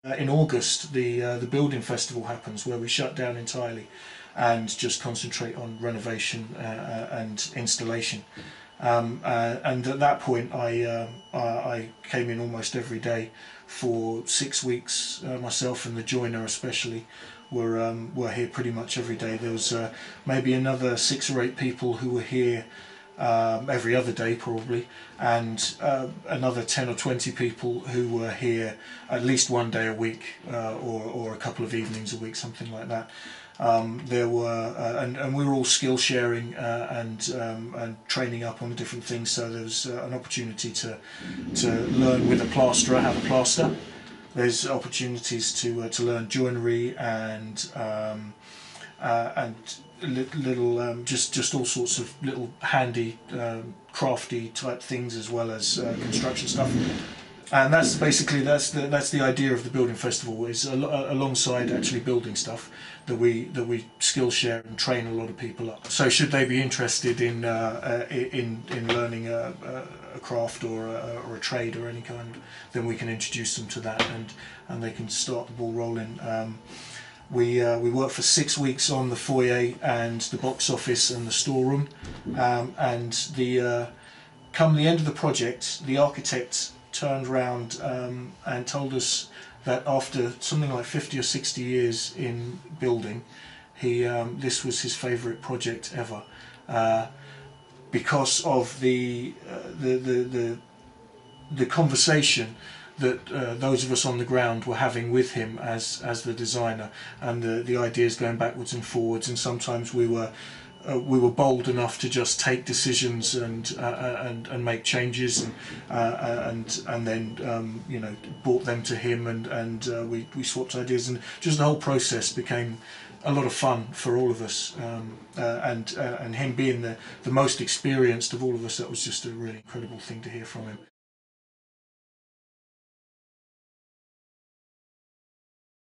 In August, the building festival happens, where we shut down entirely and just concentrate on renovation and installation. And at that point, I came in almost every day for 6 weeks. Myself and the joiner especially were here pretty much every day. There was maybe another 6 or 8 people who were here every other day probably, and another 10 or 20 people who were here at least one day a week, or a couple of evenings a week, something like that. There were and we were all skill sharing and training up on the different things. So there was an opportunity to learn with a plasterer how to plaster. There's opportunities to learn joinery and little just all sorts of little handy crafty type things, as well as construction stuff. And that's basically that's the idea of the building festival, is alongside actually building stuff, that we skill share and train a lot of people up. So should they be interested in learning a craft or a trade or any kind, then we can introduce them to that, and they can start the ball rolling. We worked for 6 weeks on the foyer and the box office and the storeroom, and come the end of the project, the architect turned round and told us that after something like 50 or 60 years in building, this was his favourite project ever, because of the conversation that those of us on the ground were having with him as the designer, and the ideas going backwards and forwards. And sometimes we were bold enough to just take decisions and make changes, and then brought them to him, and we swapped ideas, and just the whole process became a lot of fun for all of us, and him being the most experienced of all of us, that was just a really incredible thing to hear from him.